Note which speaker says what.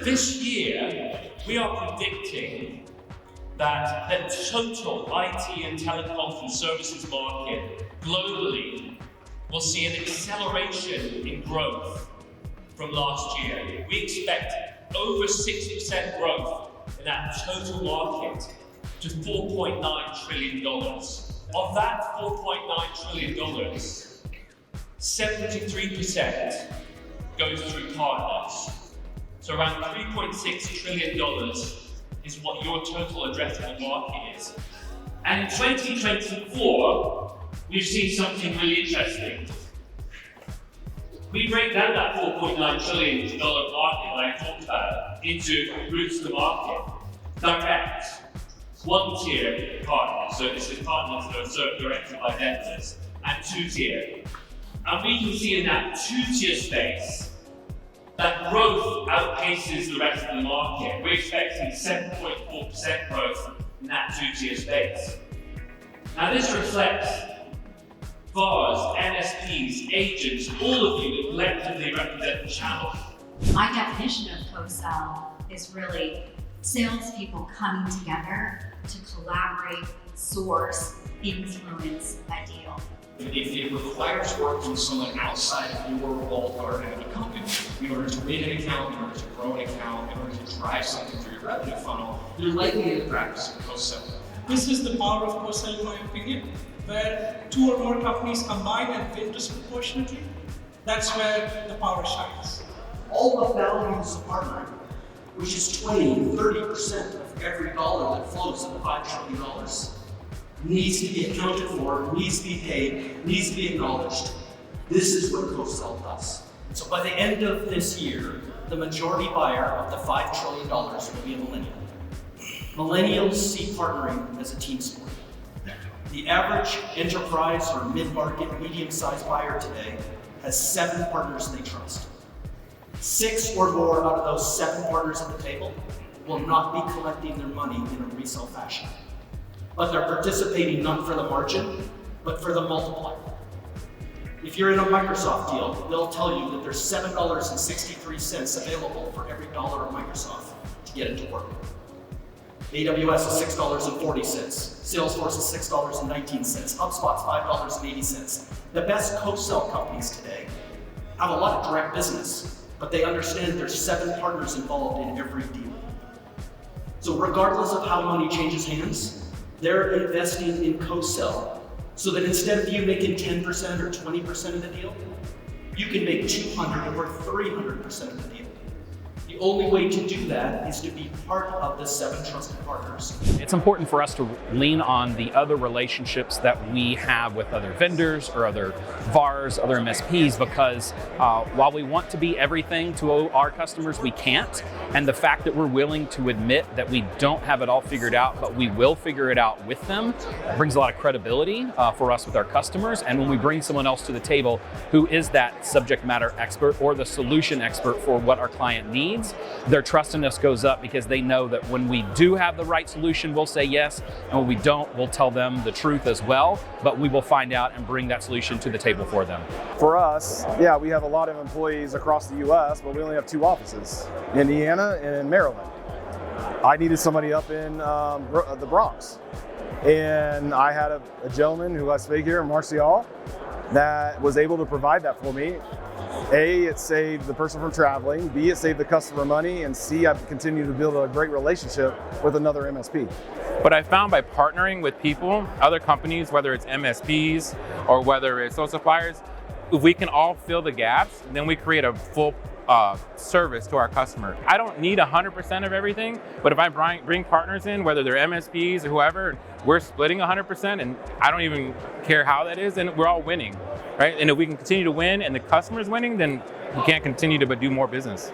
Speaker 1: This year, we are predicting that the total IT and telecoms services market globally will see an acceleration in growth from last year. We expect over 6% growth in that total market to $4.9 trillion. Of that $4.9 trillion, 73% goes through partners. So around $3.6 trillion is what your total addressable market is. And in 2024, we've seen something really interesting. We break down that $4.9 trillion market that I talked about into routes to market. Direct, one-tier partners, so this is partners that are served directly by vendors, and two-tier. And we can see in that two-tier space that growth outpaces the rest of the market. We're expecting 7.4% growth in that two-tier space. Now this reflects VARs, MSPs, agents, all of you that collectively represent the channel.
Speaker 2: My definition of co-sell is really salespeople coming together to collaborate, source, influence a deal.
Speaker 3: If it requires working with someone outside of your walled garden of a company in order to win an account, in order to grow an account, in order to drive something through your revenue funnel, you're likely to practice co-selling.
Speaker 4: This is the power of co-selling, in my opinion, where two or more companies combine and win disproportionately. That's where the power shines.
Speaker 5: All the values of partnering, which is 20-30% of every dollar that flows in the $5 trillion, needs to be accounted for, needs to be paid, needs to be acknowledged. This is what co-sell does. So by the end of this year, the majority buyer of the $5 trillion will be a millennial. Millennials see partnering as a team sport. The average enterprise or mid-market, medium-sized buyer today has 7 partners they trust. 6 or more out of those 7 partners at the table will not be collecting their money in a resale fashion. But they're participating not for the margin, but for the multiplier. If you're in a Microsoft deal, they'll tell you that there's $7.63 available for every dollar of Microsoft to get it to work. AWS is $6.40, Salesforce is $6.19, HubSpot's $5.80. The best co-sell companies today have a lot of direct business, but they understand there's 7 partners involved in every deal. So regardless of how money changes hands, they're investing in co-sell so that instead of you making 10% or 20% of the deal, you can make 200 or 300% of the deal. The only way to do that is to be part of the 7 trusted partners.
Speaker 6: It's important for us to lean on the other relationships that we have with other vendors or other VARs, other MSPs, because while we want to be everything to our customers, we can't. And the fact that we're willing to admit that we don't have it all figured out, but we will figure it out with them, brings a lot of credibility for us with our customers. And when we bring someone else to the table who is that subject matter expert or the solution expert for what our client needs, their trust in us goes up because they know that when we do have the right solution, we'll say yes, and when we don't, we'll tell them the truth as well, but we will find out and bring that solution to the table for them.
Speaker 7: For us, yeah, we have a lot of employees across the US, but we only have 2 offices, Indiana and in Maryland. I needed somebody up in the Bronx, and I had a gentleman who I speak here, Marcial, that was able to provide that for me. A, it saved the person from traveling. B, it saved the customer money. And C, I've continued to build a great relationship with another MSP.
Speaker 8: What I found by partnering with people, other companies, whether it's MSPs or whether it's social suppliers, if we can all fill the gaps, then we create a full service to our customer. I don't need 100% of everything, but if I bring partners in, whether they're MSPs or whoever, we're splitting 100%, and I don't even care how that is, and we're all winning, right? And if we can continue to win and the customer's winning, then we can't continue to do more business.